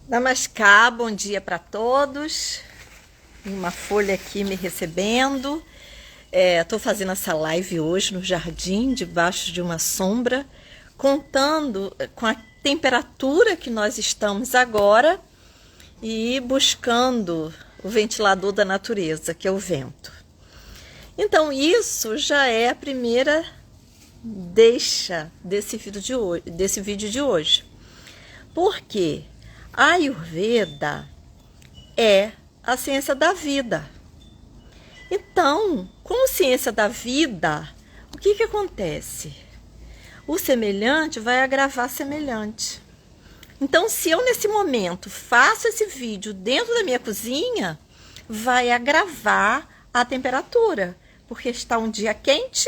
Namaskar, bom dia para todos. Uma folha aqui me recebendo. Estou fazendo essa live hoje no jardim, debaixo de uma sombra, contando com a temperatura que nós estamos agora e buscando o ventilador da natureza, que é o vento. Então, isso já é a primeira deixa desse vídeo de hoje. Por quê? A Ayurveda é a ciência da vida. Então, como ciência da vida, o que acontece? O semelhante vai agravar semelhante. Então, se eu nesse momento faço esse vídeo dentro da minha cozinha, vai agravar a temperatura, porque está um dia quente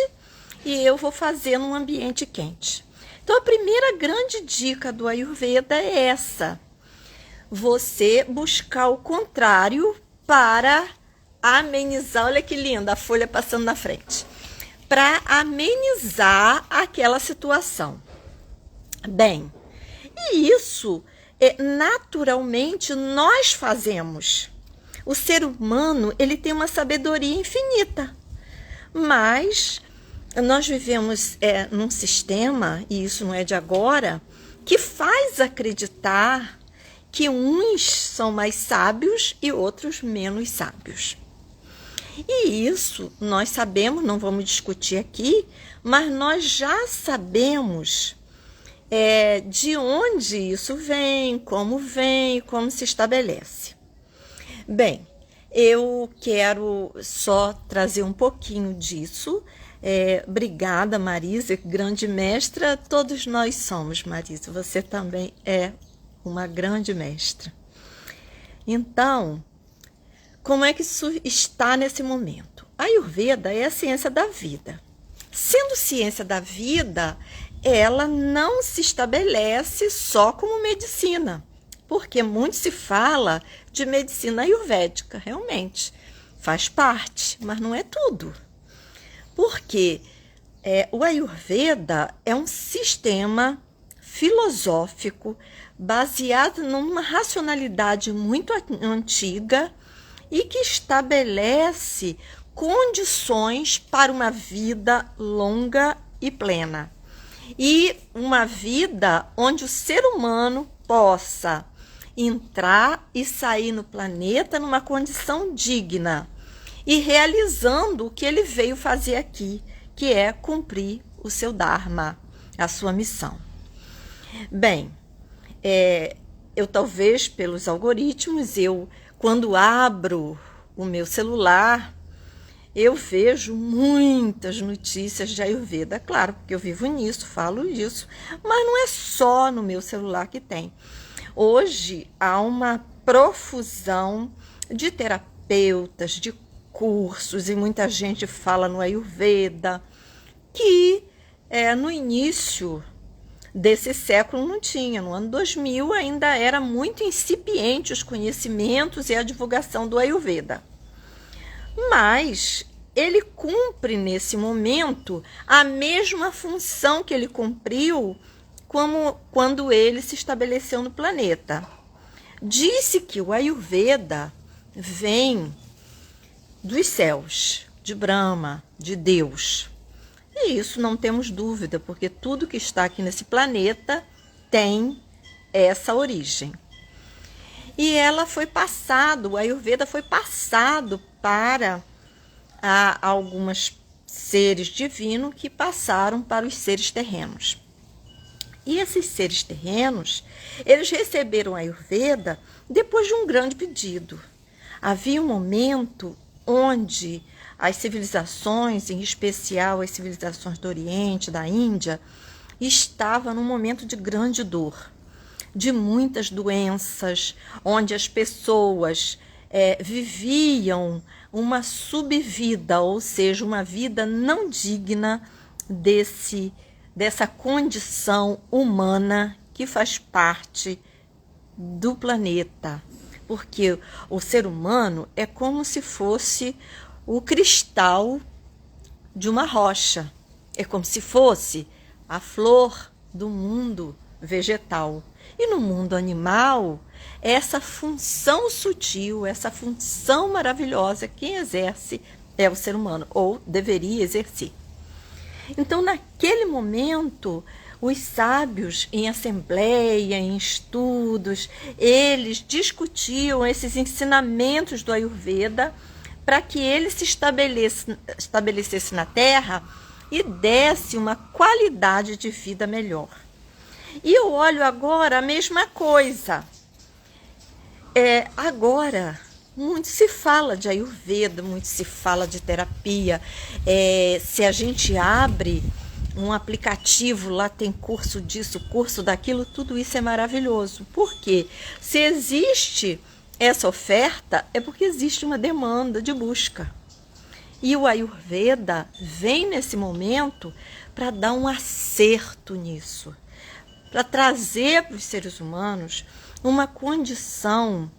e eu vou fazer num ambiente quente. Então, a primeira grande dica do Ayurveda é essa: você buscar o contrário para amenizar. Olha que linda a folha passando na frente. Para amenizar aquela situação. Bem, e isso naturalmente nós fazemos. O ser humano, ele tem uma sabedoria infinita, mas nós vivemos num sistema, e isso não é de agora, que faz acreditar que uns são mais sábios e outros menos sábios. E isso nós sabemos, não vamos discutir aqui, mas nós já sabemos de onde isso vem, como se estabelece. Bem, eu quero só trazer um pouquinho disso. Obrigada, Marisa, grande mestra. Todos nós somos, Marisa. Você também é uma grande mestra. Então, como é que isso está nesse momento? A Ayurveda é a ciência da vida. Sendo ciência da vida, ela não se estabelece só como medicina, porque muito se fala de medicina ayurvédica, realmente. Faz parte, mas não é tudo. Porque o Ayurveda é um sistema filosófico baseado numa racionalidade muito antiga e que estabelece condições para uma vida longa e plena. E uma vida onde o ser humano possa entrar e sair no planeta numa condição digna e realizando o que ele veio fazer aqui, que é cumprir o seu Dharma, a sua missão. Bem, eu talvez pelos algoritmos, quando abro o meu celular, eu vejo muitas notícias de Ayurveda, claro, porque eu vivo nisso, falo disso, mas não é só no meu celular que tem. Hoje há uma profusão de terapeutas, de cursos, e muita gente fala no Ayurveda, que no início desse século não tinha. No ano 2000 ainda era muito incipiente os conhecimentos e a divulgação do Ayurveda. Mas ele cumpre nesse momento a mesma função que ele cumpriu quando ele se estabeleceu no planeta. Disse que o Ayurveda vem dos céus, de Brahma, de Deus. E isso não temos dúvida, porque tudo que está aqui nesse planeta tem essa origem. E o Ayurveda foi passado para alguns seres divinos que passaram para os seres terrenos. E esses seres terrenos, eles receberam a Ayurveda depois de um grande pedido. Havia um momento onde as civilizações, em especial as civilizações do Oriente, da Índia, estavam num momento de grande dor, de muitas doenças, onde as pessoas viviam uma subvida, ou seja, uma vida não digna dessa condição humana que faz parte do planeta. Porque o ser humano é como se fosse o cristal de uma rocha. É como se fosse a flor do mundo vegetal. E no mundo animal, essa função sutil, essa função maravilhosa, quem exerce é o ser humano, ou deveria exercer. Então, naquele momento, os sábios, em assembleia, em estudos, eles discutiam esses ensinamentos do Ayurveda para que ele se estabelecesse na Terra e desse uma qualidade de vida melhor. E eu olho agora a mesma coisa. Agora, muito se fala de Ayurveda, muito se fala de terapia. Se a gente abre um aplicativo, lá tem curso disso, curso daquilo, tudo isso é maravilhoso. Por quê? Se existe essa oferta, é porque existe uma demanda de busca. E o Ayurveda vem nesse momento para dar um acerto nisso, para trazer para os seres humanos uma condição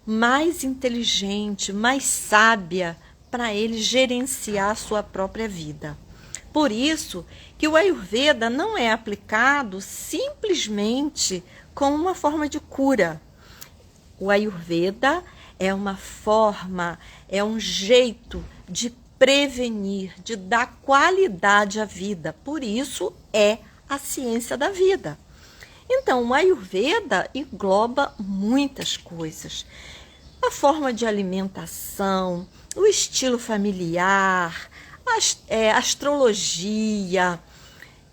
mais inteligente, mais sábia, para eles gerenciar a sua própria vida. Por isso que o Ayurveda não é aplicado simplesmente como uma forma de cura. O Ayurveda é uma forma, é um jeito de prevenir, de dar qualidade à vida. Por isso é a ciência da vida. Então, o Ayurveda engloba muitas coisas. A forma de alimentação, o estilo familiar, astrologia,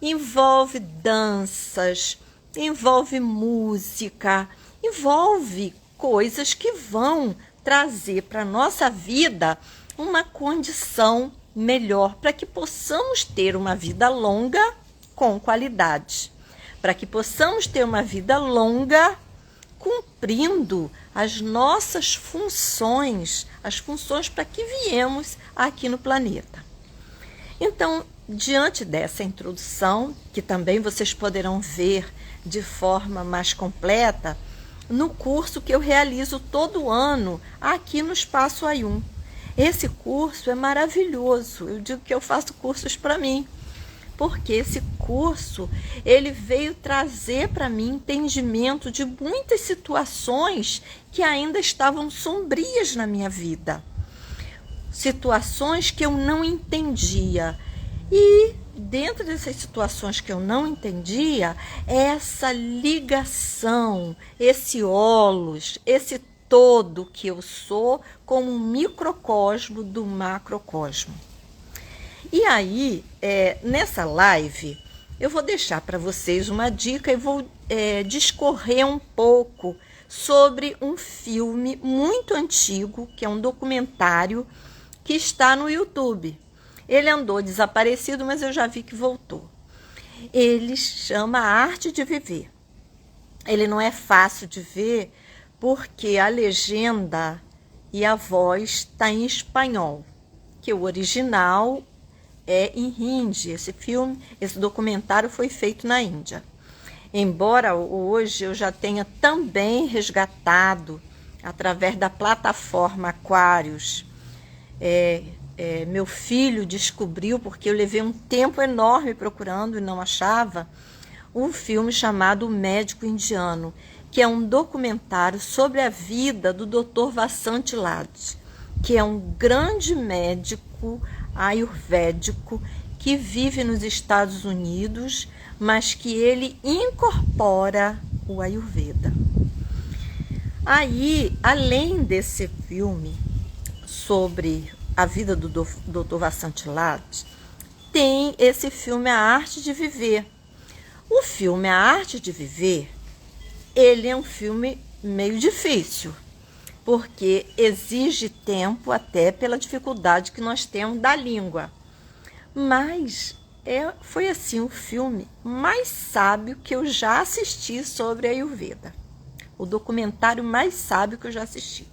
envolve danças, envolve música, envolve coisas que vão trazer para a nossa vida uma condição melhor, para que possamos ter uma vida longa com qualidade, para que possamos ter uma vida longa cumprindo as nossas funções, as funções para que viemos aqui no planeta. Então, diante dessa introdução, que também vocês poderão ver de forma mais completa no curso que eu realizo todo ano aqui no Espaço Ayum. Esse curso é maravilhoso, eu digo que eu faço cursos para mim, porque esse curso ele veio trazer para mim entendimento de muitas situações que ainda estavam sombrias na minha vida. Situações que eu não entendia. E dentro dessas situações que eu não entendia, essa ligação, esse holos, esse todo que eu sou como um microcosmo do macrocosmo. E aí, nessa live, eu vou deixar para vocês uma dica e vou discorrer um pouco sobre um filme muito antigo, que é um documentário que está no YouTube. Ele andou desaparecido, mas eu já vi que voltou. Ele chama A Arte de Viver. Ele não é fácil de ver porque a legenda e a voz está em espanhol, que o original é em hindi. Esse documentário foi feito na Índia. Embora hoje eu já tenha também resgatado, através da plataforma Aquarius, meu filho descobriu, porque eu levei um tempo enorme procurando e não achava, um filme chamado O Médico Indiano, que é um documentário sobre a vida do Dr. Vasant Lad, que é um grande médico ayurvédico que vive nos Estados Unidos, mas que ele incorpora o Ayurveda. Aí, além desse filme sobre a vida do Dr. Vasant Lad, tem esse filme A Arte de Viver. O filme A Arte de Viver, ele é um filme meio difícil, porque exige tempo até pela dificuldade que nós temos da língua. Mas foi assim o filme mais sábio que eu já assisti sobre a Ayurveda. O documentário mais sábio que eu já assisti.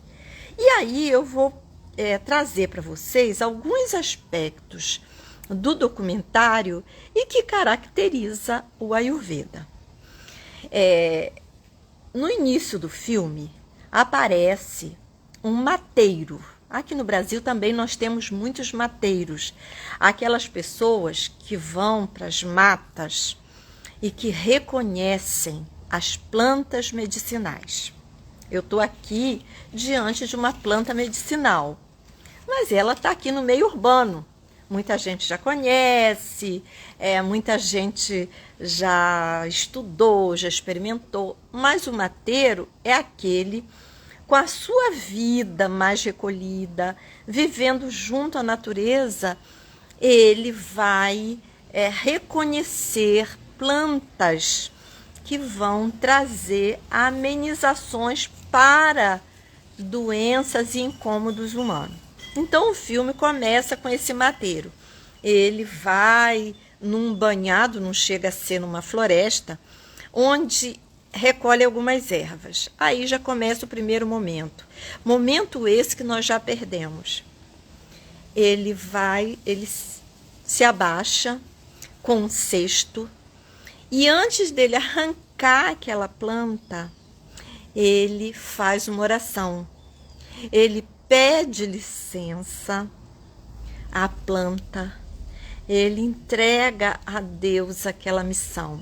E aí eu vou trazer para vocês alguns aspectos do documentário e que caracteriza o Ayurveda. No início do filme aparece um mateiro. Aqui no Brasil também nós temos muitos mateiros, aquelas pessoas que vão para as matas e que reconhecem as plantas medicinais. Eu estou aqui diante de uma planta medicinal, mas ela está aqui no meio urbano. Muita gente já conhece, muita gente já estudou, já experimentou, mas o mateiro é aquele com a sua vida mais recolhida, vivendo junto à natureza. Ele vai reconhecer plantas que vão trazer amenizações para doenças e incômodos humanos. Então o filme começa com esse mateiro. Ele vai num banhado, não chega a ser numa floresta, onde recolhe algumas ervas. Aí já começa o primeiro momento. Momento esse que nós já perdemos. Ele se abaixa com um cesto e antes dele arrancar aquela planta, ele faz uma oração. Ele pede licença à planta, ele entrega a Deus aquela missão,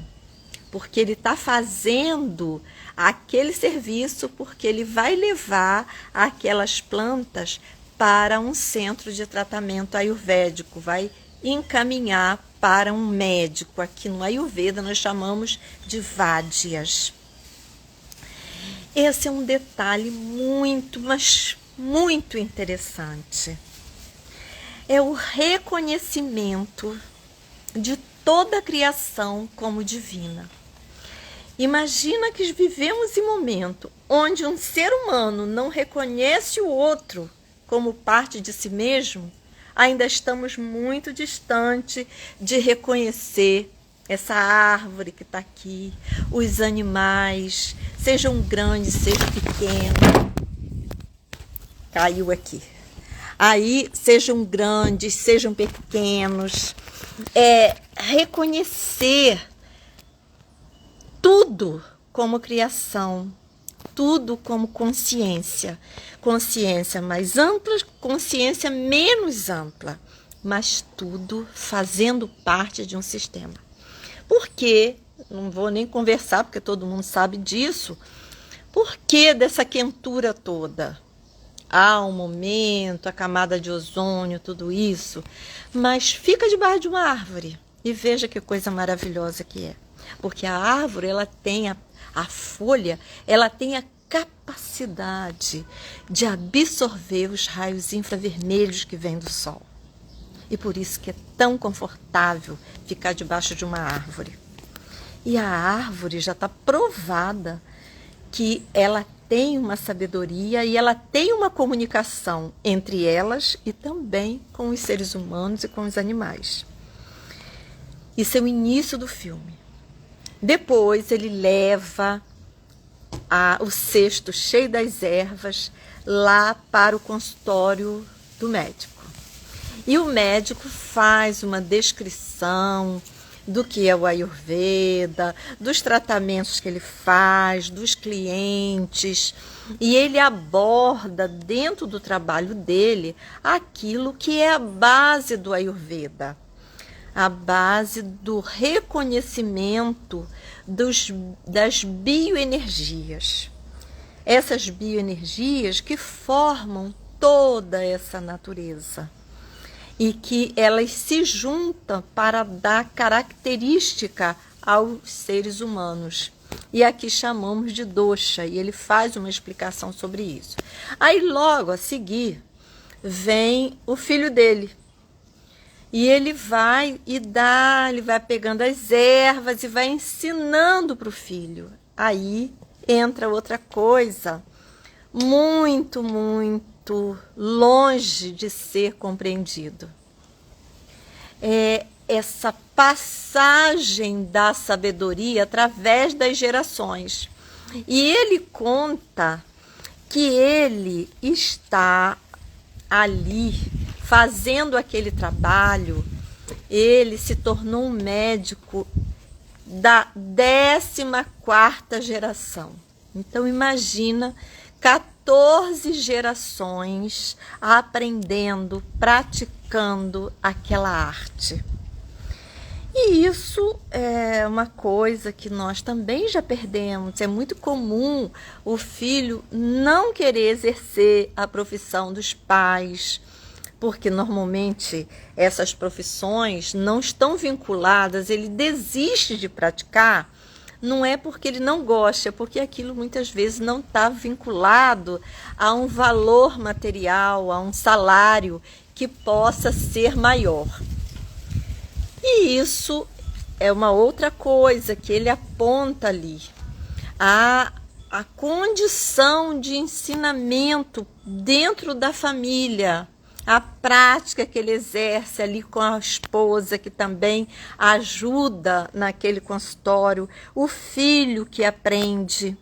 porque ele está fazendo aquele serviço, porque ele vai levar aquelas plantas para um centro de tratamento ayurvédico, vai encaminhar para um médico. Aqui no Ayurveda nós chamamos de vádias. Esse é um detalhe muito, mas muito interessante. É o reconhecimento de toda a criação como divina. Imagina que vivemos em um momento onde um ser humano não reconhece o outro como parte de si mesmo. Ainda estamos muito distante de reconhecer essa árvore que está aqui, os animais, sejam grandes, sejam pequenos. Caiu aqui. Aí, sejam grandes, sejam pequenos. Reconhecer tudo como criação, tudo como consciência. Consciência mais ampla, consciência menos ampla, mas tudo fazendo parte de um sistema. Por quê? Não vou nem conversar, porque todo mundo sabe disso. Por que dessa quentura toda? Há um momento, a camada de ozônio, tudo isso, mas fica debaixo de uma árvore e veja que coisa maravilhosa que é. Porque a árvore, ela tem a folha, ela tem a capacidade de absorver os raios infravermelhos que vêm do sol. E por isso que é tão confortável ficar debaixo de uma árvore. E a árvore já está provada que ela tem uma sabedoria e ela tem uma comunicação entre elas e também com os seres humanos e com os animais. Isso é o início do filme. Depois ele leva o cesto cheio das ervas lá para o consultório do médico. E o médico faz uma descrição do que é o Ayurveda, dos tratamentos que ele faz, dos clientes, e ele aborda dentro do trabalho dele aquilo que é a base do Ayurveda, a base do reconhecimento das bioenergias. Essas bioenergias que formam toda essa natureza. E que elas se juntam para dar característica aos seres humanos. E aqui chamamos de dosha, e ele faz uma explicação sobre isso. Aí logo a seguir vem o filho dele. E ele vai ele vai pegando as ervas e vai ensinando para o filho. Aí entra outra coisa muito, muito longe de ser compreendido. É essa passagem da sabedoria através das gerações. E ele conta que ele está ali fazendo aquele trabalho. Ele se tornou um médico da 14ª geração. Então imagina 14 gerações aprendendo, praticando aquela arte. E isso é uma coisa que nós também já perdemos. É muito comum o filho não querer exercer a profissão dos pais, porque normalmente essas profissões não estão vinculadas, ele desiste de praticar, não é porque ele não gosta, é porque aquilo muitas vezes não está vinculado a um valor material, a um salário que possa ser maior. E isso é uma outra coisa que ele aponta ali. A condição de ensinamento dentro da família, a prática que ele exerce ali com a esposa, que também ajuda naquele consultório, o filho que aprende.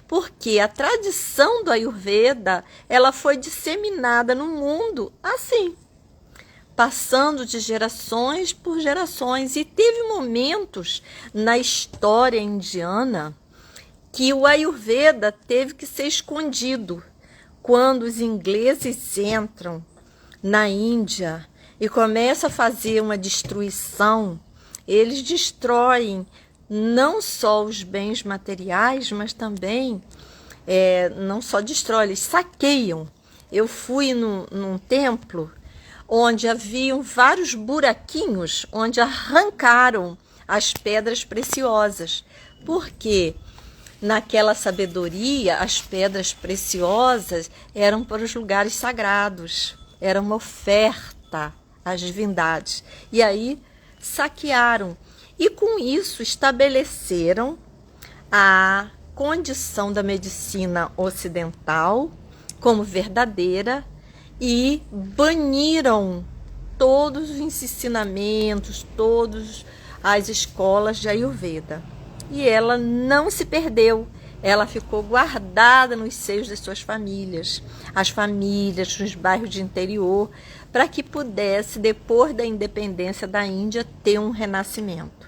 Porque a tradição do Ayurveda, ela foi disseminada no mundo assim, passando de gerações por gerações. E teve momentos na história indiana que o Ayurveda teve que ser escondido. Quando os ingleses entram na Índia e começam a fazer uma destruição, eles destroem não só os bens materiais, mas também, não só destroem, eles saqueiam. Eu fui num templo onde haviam vários buraquinhos, onde arrancaram as pedras preciosas. Porque naquela sabedoria, as pedras preciosas eram para os lugares sagrados, era uma oferta às divindades. E aí saquearam. E com isso estabeleceram a condição da medicina ocidental como verdadeira e baniram todos os ensinamentos, todas as escolas de Ayurveda. E ela não se perdeu, ela ficou guardada nos seios das suas famílias, as famílias nos bairros de interior, para que pudesse, depois da independência da Índia, ter um renascimento.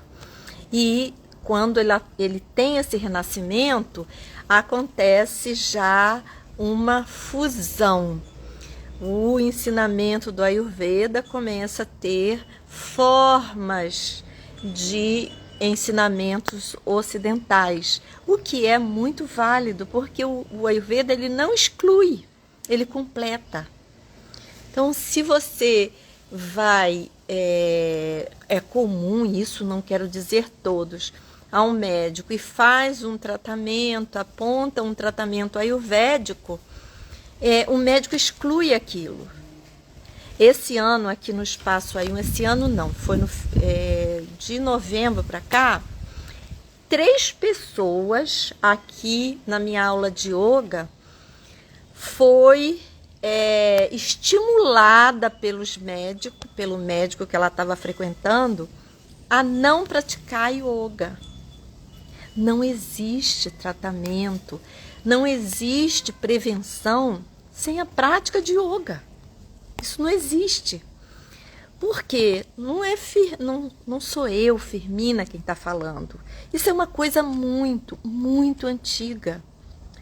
E quando ele tem esse renascimento, acontece já uma fusão. O ensinamento do Ayurveda começa a ter formas de ensinamentos ocidentais, o que é muito válido, porque o Ayurveda ele não exclui, ele completa. Então, se você vai, é comum, isso não quero dizer todos, a um médico e faz um tratamento, aponta um tratamento ayurvédico, o médico exclui aquilo. Esse ano aqui no Espaço Ayurveda, esse ano não, foi de novembro para cá, 3 pessoas aqui na minha aula de yoga foi estimulada pelo médico que ela estava frequentando, a não praticar yoga. Não existe tratamento, não existe prevenção sem a prática de yoga. Isso não existe. Porque não sou eu, Firmina, quem está falando. Isso é uma coisa muito, muito antiga.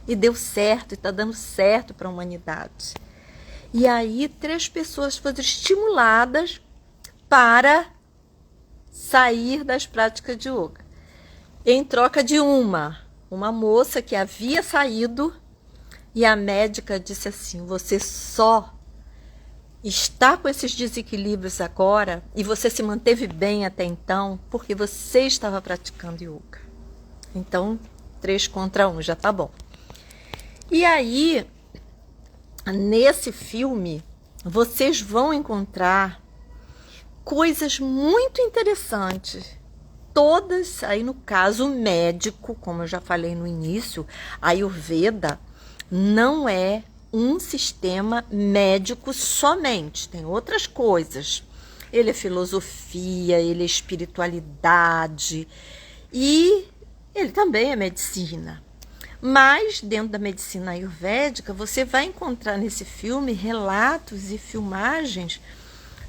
E deu certo, e está dando certo para a humanidade. E aí 3 pessoas foram estimuladas para sair das práticas de yoga. Em troca de uma moça que havia saído, e a médica disse assim: você só está com esses desequilíbrios agora e você se manteve bem até então porque você estava praticando yoga. Então, 3 contra 1 já tá bom. E aí, nesse filme, vocês vão encontrar coisas muito interessantes. Todas, aí no caso, o médico, como eu já falei no início, a Ayurveda não é um sistema médico somente, tem outras coisas. Ele é filosofia, ele é espiritualidade e ele também é medicina. Mas dentro da medicina ayurvédica, você vai encontrar nesse filme relatos e filmagens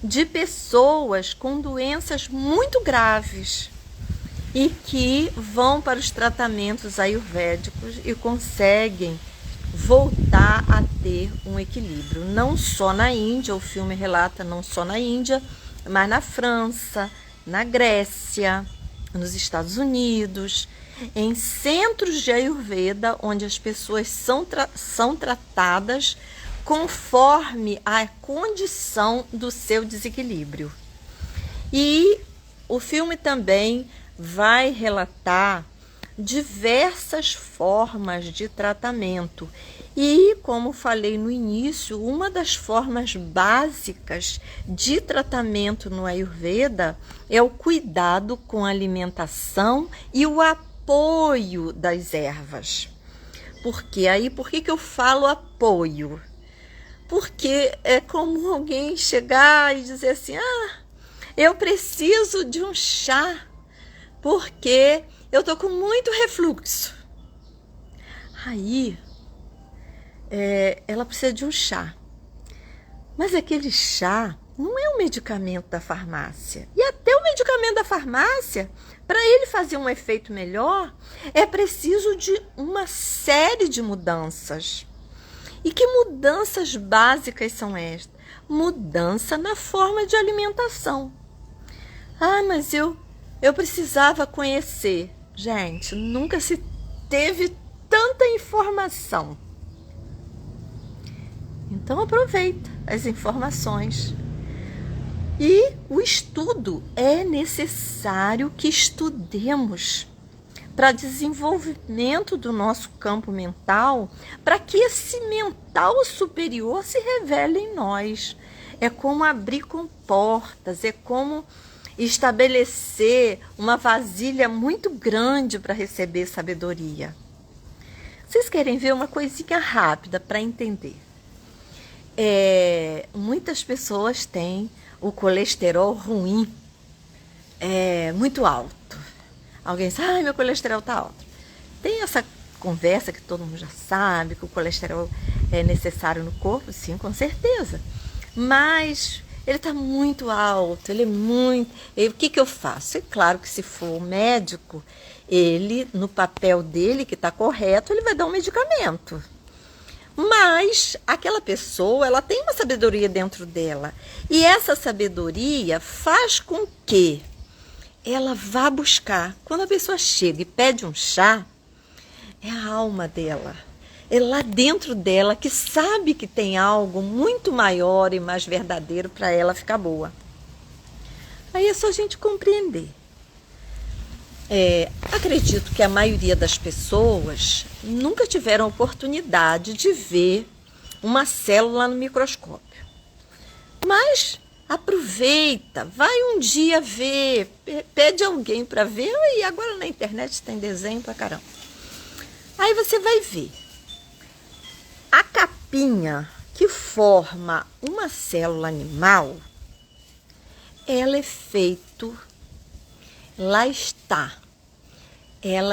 de pessoas com doenças muito graves e que vão para os tratamentos ayurvédicos e conseguem voltar a ter um equilíbrio. Não só na Índia, o filme relata não só na Índia, mas na França, na Grécia, nos Estados Unidos, em centros de Ayurveda, onde as pessoas são tratadas conforme a condição do seu desequilíbrio. E o filme também vai relatar diversas formas de tratamento. E, como falei no início, uma das formas básicas de tratamento no Ayurveda é o cuidado com a alimentação e o apoio das ervas. Por que eu falo apoio? Porque é como alguém chegar e dizer assim, eu preciso de um chá, porque eu tô com muito refluxo. Aí, ela precisa de um chá. Mas aquele chá não é um medicamento da farmácia. E até o medicamento da farmácia, para ele fazer um efeito melhor, é preciso de uma série de mudanças. E que mudanças básicas são estas? Mudança na forma de alimentação. Mas eu precisava conhecer. Gente, nunca se teve tanta informação. Então aproveita as informações. E o estudo, é necessário que estudemos para desenvolvimento do nosso campo mental, para que esse mental superior se revele em nós. É como abrir comportas, é como estabelecer uma vasilha muito grande para receber sabedoria. Vocês querem ver uma coisinha rápida para entender? Muitas pessoas têm o colesterol ruim, muito alto. Alguém diz, meu colesterol está alto. Tem essa conversa que todo mundo já sabe, que o colesterol é necessário no corpo, sim, com certeza. Mas ele está muito alto, o que eu faço? É claro que se for o médico, ele, no papel dele, que está correto, ele vai dar um medicamento. Mas aquela pessoa, ela tem uma sabedoria dentro dela. E essa sabedoria faz com que ela vá buscar. Quando a pessoa chega e pede um chá, é a alma dela. É lá dentro dela que sabe que tem algo muito maior e mais verdadeiro para ela ficar boa. Aí é só a gente compreender. Acredito que a maioria das pessoas nunca tiveram oportunidade de ver uma célula no microscópio. Mas aproveita, vai um dia ver, pede alguém para ver, e agora na internet tem desenho pra caramba. Aí você vai ver. A capinha que forma uma célula animal, ela é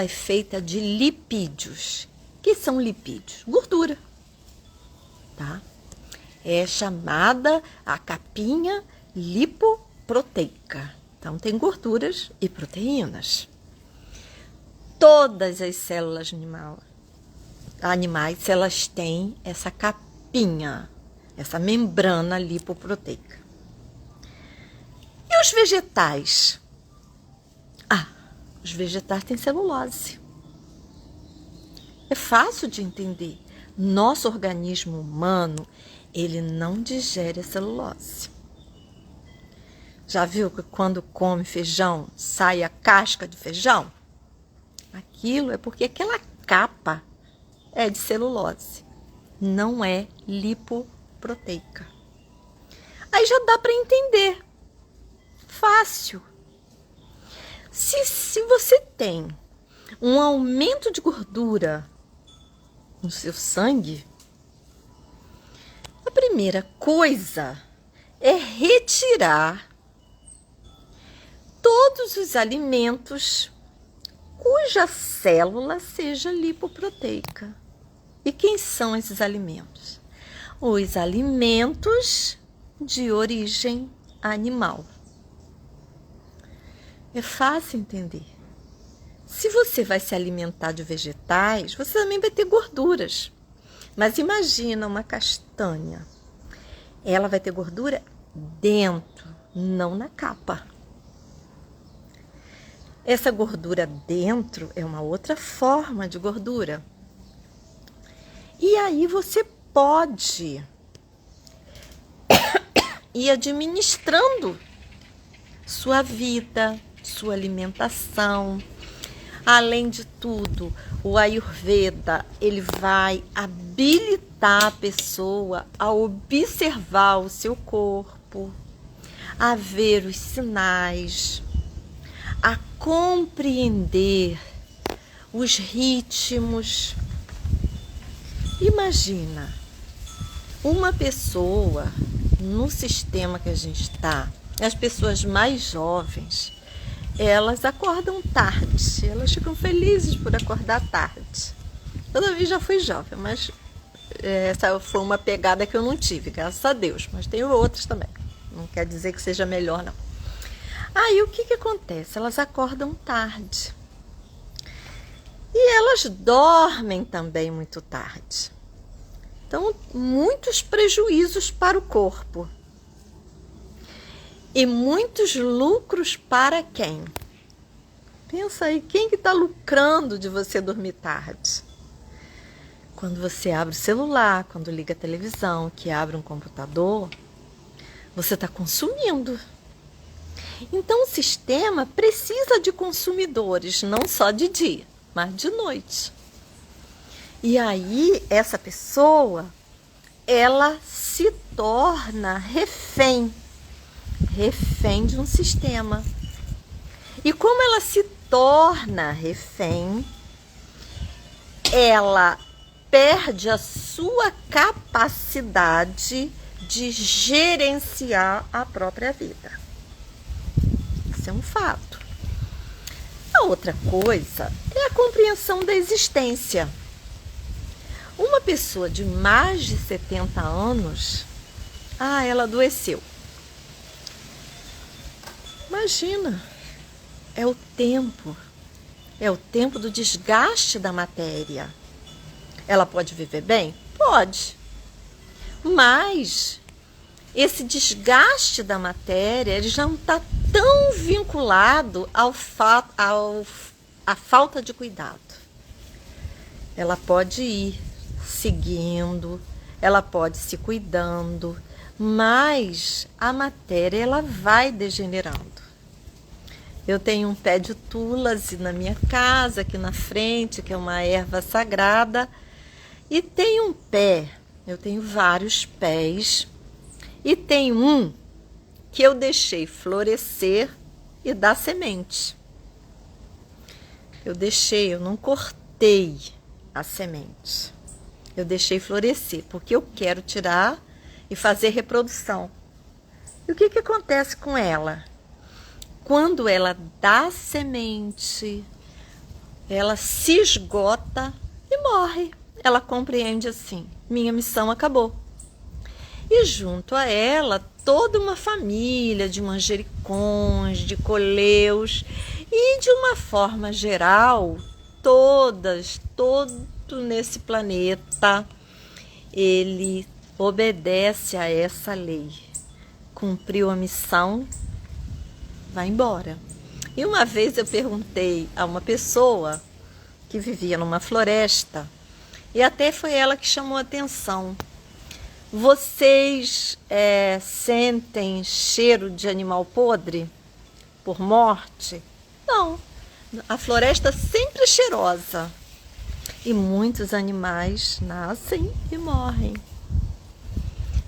feita de lipídios. O que são lipídios? Gordura, tá? É chamada a capinha lipoproteica. Então, tem gorduras e proteínas. Todas as células animais, elas têm essa capinha, essa membrana lipoproteica. E os vegetais? Os vegetais têm celulose. É fácil de entender. Nosso organismo humano, ele não digere a celulose. Já viu que quando come feijão, sai a casca de feijão? Aquilo é porque aquela capa é de celulose, não é lipoproteica. Aí já dá para entender. Fácil. Se você tem um aumento de gordura no seu sangue, a primeira coisa é retirar todos os alimentos cuja célula seja lipoproteica. E quem são esses alimentos? Os alimentos de origem animal. É fácil entender. Se você vai se alimentar de vegetais, você também vai ter gorduras. Mas imagina uma castanha. Ela vai ter gordura dentro, não na capa. Essa gordura dentro é uma outra forma de gordura. E aí você pode ir administrando sua vida, sua alimentação. Além de tudo, o Ayurveda, ele vai habilitar a pessoa a observar o seu corpo, a ver os sinais, a compreender os ritmos. Imagina uma pessoa no sistema que a gente está, as pessoas mais jovens, elas acordam tarde, elas ficam felizes por acordar tarde. Eu também já fui jovem, mas essa foi uma pegada que eu não tive, graças a Deus, mas tenho outras também. Não quer dizer que seja melhor, não. Aí o que acontece? Elas acordam tarde. E elas dormem também muito tarde. Então, muitos prejuízos para o corpo. E muitos lucros para quem? Pensa aí, quem que está lucrando de você dormir tarde? Quando você abre o celular, quando liga a televisão, que abre um computador, você está consumindo. Então o sistema precisa de consumidores, não só de dia, mas de noite. E aí essa pessoa, ela se torna refém de um sistema. E como ela se torna refém, ela perde a sua capacidade de gerenciar a própria vida. Isso é um fato. A outra coisa é a compreensão da existência. Uma pessoa de mais de 70 anos, ela adoeceu. Imagina, é o tempo do desgaste da matéria. Ela pode viver bem? Pode. Mas esse desgaste da matéria, ele já não está tão vinculado à falta de cuidado. Ela pode ir seguindo, ela pode se cuidando, mas a matéria, ela vai degenerando. Eu tenho um pé de tulasi na minha casa, aqui na frente, que é uma erva sagrada, e tem eu tenho vários pés, e tem um que eu deixei florescer e dar semente. Eu não cortei a semente. Eu deixei florescer, porque eu quero tirar e fazer reprodução. E o que acontece com ela? Quando ela dá semente, ela se esgota e morre. Ela compreende assim, minha missão acabou. E junto a ela, toda uma família de manjericões, de coleus e de uma forma geral, todo nesse planeta, ele obedece a essa lei. Cumpriu a missão, vai embora. E uma vez eu perguntei a uma pessoa que vivia numa floresta, e até foi ela que chamou a atenção. Vocês sentem cheiro de animal podre por morte? Não. A floresta sempre é cheirosa. E muitos animais nascem e morrem.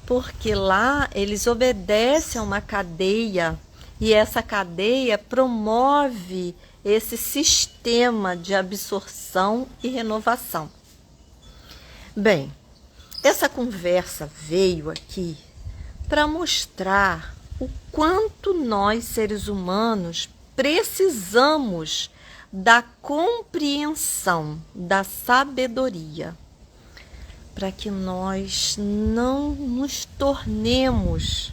Porque lá eles obedecem a uma cadeia. E essa cadeia promove esse sistema de absorção e renovação. Bem, essa conversa veio aqui para mostrar o quanto nós, seres humanos, precisamos da compreensão, da sabedoria, para que nós não nos tornemos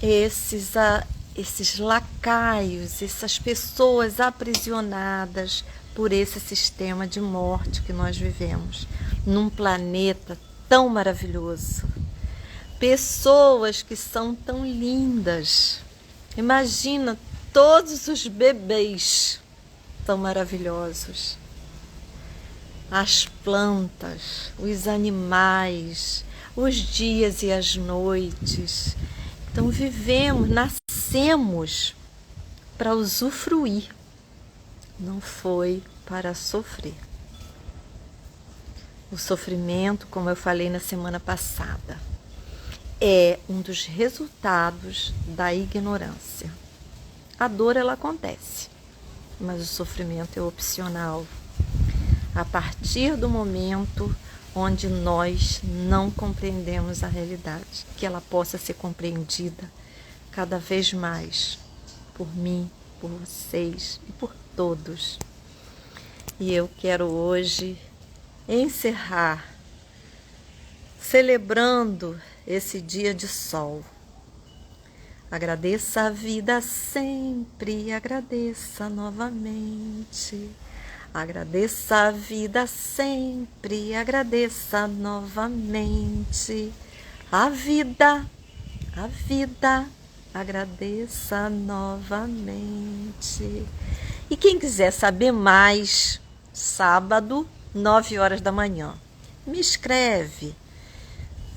esses lacaios, essas pessoas aprisionadas por esse sistema de morte que nós vivemos, num planeta tão maravilhoso. Pessoas que são tão lindas. Imagina todos os bebês tão maravilhosos. As plantas, os animais, os dias e as noites. Então vivemos, nascemos para usufruir, não foi para sofrer. O sofrimento, como eu falei na semana passada, é um dos resultados da ignorância. A dor, ela acontece, mas o sofrimento é opcional. A partir do momento onde nós não compreendemos a realidade, que ela possa ser compreendida cada vez mais por mim, por vocês e por todos. E eu quero hoje encerrar celebrando esse dia de sol. Agradeça a vida sempre, agradeça novamente. Agradeça a vida sempre, agradeça novamente. A vida, agradeça novamente. E quem quiser saber mais, sábado, 9 horas da manhã, me escreve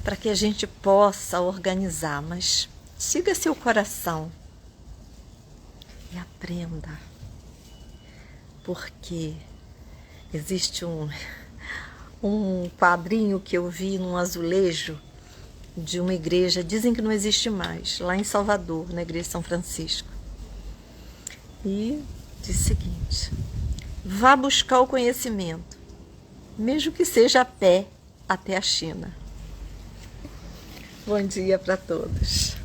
para que a gente possa organizar, mas siga seu coração e aprenda, porque existe um quadrinho que eu vi num azulejo de uma igreja, dizem que não existe mais, lá em Salvador, na igreja de São Francisco. E diz o seguinte: vá buscar o conhecimento, mesmo que seja a pé até a China. Bom dia para todos.